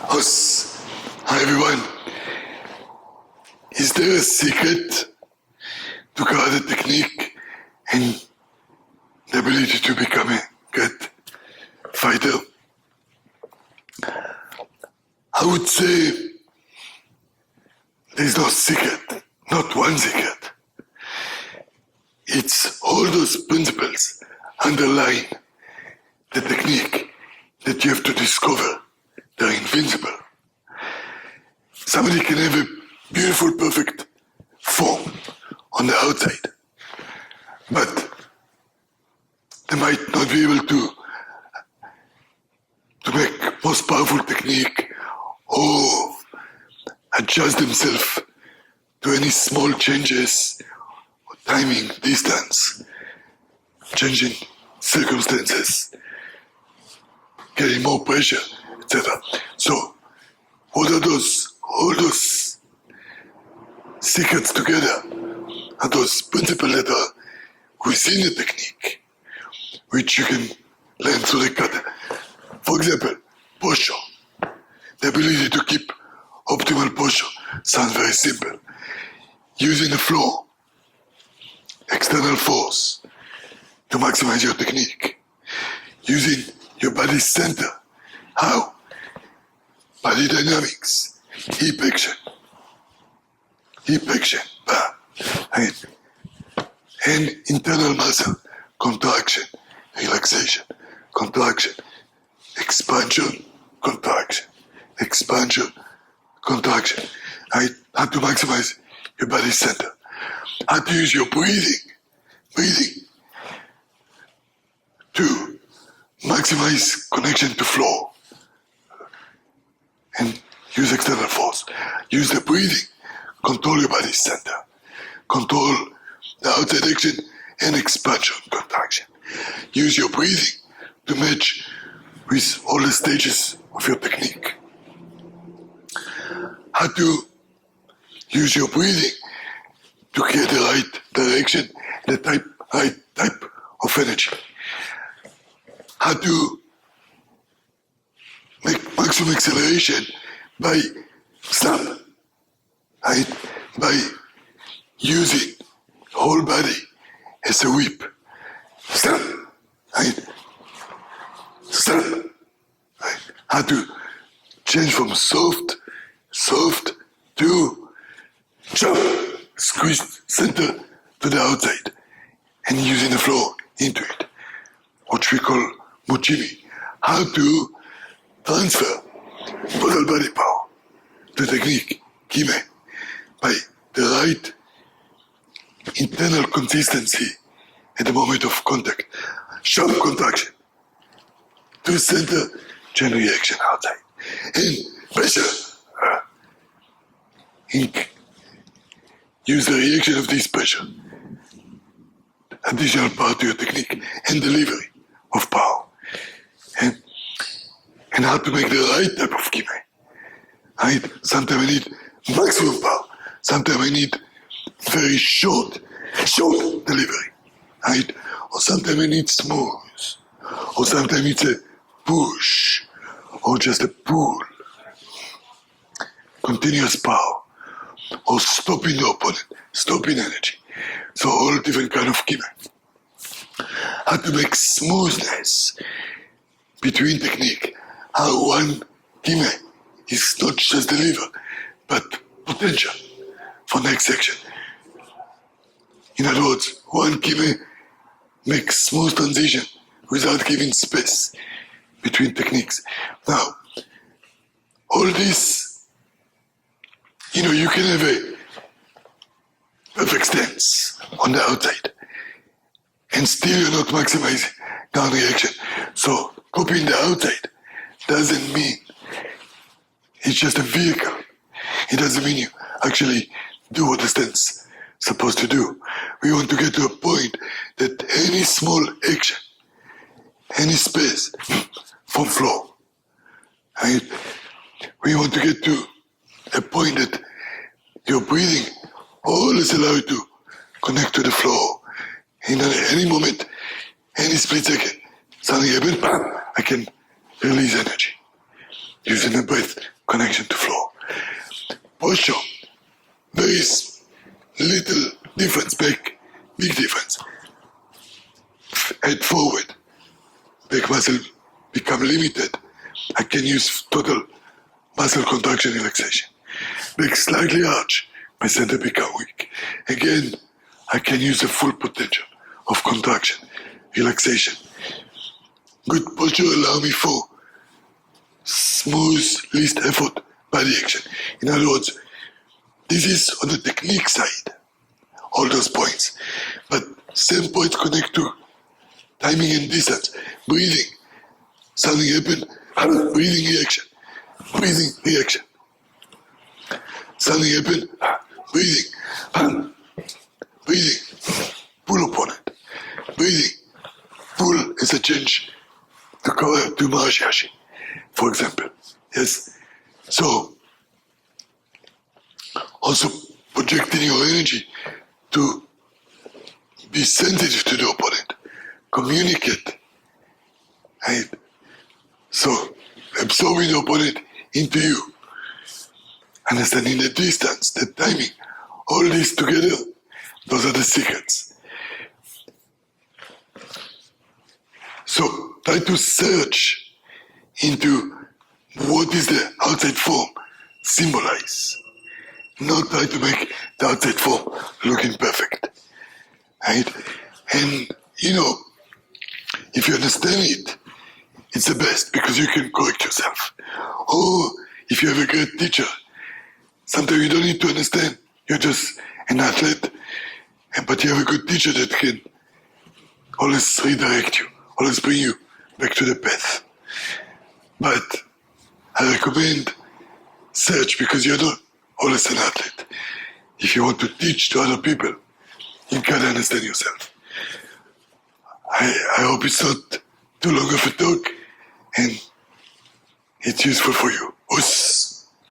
Us. Hi everyone. Is there a secret to karate technique and the ability to become a good fighter? I would say there's no secret, not one secret. It's all those principles underlying the technique that you have to discover. They're invincible. Somebody can have a beautiful, perfect form on the outside, but they might not be able to make most powerful technique or adjust themselves to any small changes, or timing, distance, changing circumstances, getting more pressure, etc. So, what are all those secrets together are those principles that are within the technique, which you can learn through the kata. For example, posture. The ability to keep optimal posture sounds very simple. Using the floor, external force to maximize your technique. Using your body center. How? Body dynamics, hip action, bam, and internal muscle, contraction, relaxation, contraction, expansion, contraction, right? How to maximize your body center. How to use your breathing to maximize connection to flow and use external force. Use the breathing, control your body center, control the outside action and expansion, contraction. Use your breathing to match with all the stages of your technique. How to use your breathing to create the right direction and the right type of energy. How to make maximum acceleration by snap, right? By using whole body as a whip. Snap, right? Snap, right? How to change from soft to jump, squeeze center to the outside, and using the floor into it, which we call mochimi. How to transfer total body power to technique, kime, by the right internal consistency at the moment of contact, sharp contraction to center, chain reaction outside, and pressure. Use the reaction of this pressure, additional power to your technique, and delivery of power. And how to make the right type of kime. Right? Sometimes I need maximum power. Sometimes I need very short delivery. Right? Or sometimes I need smooth. Or sometimes it's a push. Or just a pull. Continuous power. Or stopping the opponent. Stopping energy. So all different kind of kime. How to make smoothness between technique. How one kime is not just delivered, but potential for next section. In other words, one kime makes smooth transition without giving space between techniques. Now, all this, you can have a perfect stance on the outside, and still you're not maximizing down reaction. So copying the outside doesn't mean it's just a vehicle. It doesn't mean you actually do what the stance is supposed to do. We want to get to a point that any small action, any space from flow, right? We want to get to a point that your breathing always allows you to connect to the flow. In any moment, any split second, something happens, bam, I can release energy. using the breath, connection to flow. Posture, there is little difference, big difference. Head forward, back muscle become limited. I can use total muscle contraction, relaxation. Back slightly arch, my center become weak. Again, I can use the full potential of contraction, relaxation. Good posture allow me for smooth, least effort body action. In other words, this is on the technique side, all those points. But same points connect to timing and distance, breathing. Something happen, breathing reaction, Something happen, breathing, pull upon it. Breathing, pull is a change to cover to Mahashashi, for example. Yes. So, also projecting your energy to be sensitive to the opponent, communicate, right? So, absorbing the opponent into you, understanding the distance, the timing, all this together, those are the secrets. So, try to search into what is the outside form symbolize. Not try to make the outside form looking perfect, right? And, if you understand it, it's the best because you can correct yourself. Or if you have a great teacher, sometimes you don't need to understand. You're just an athlete, but you have a good teacher that can always redirect you, always bring you back to the path. But I recommend search because you're not always an athlete. If you want to teach to other people, you gotta understand yourself. I hope it's not too long of a talk and it's useful for you. Us.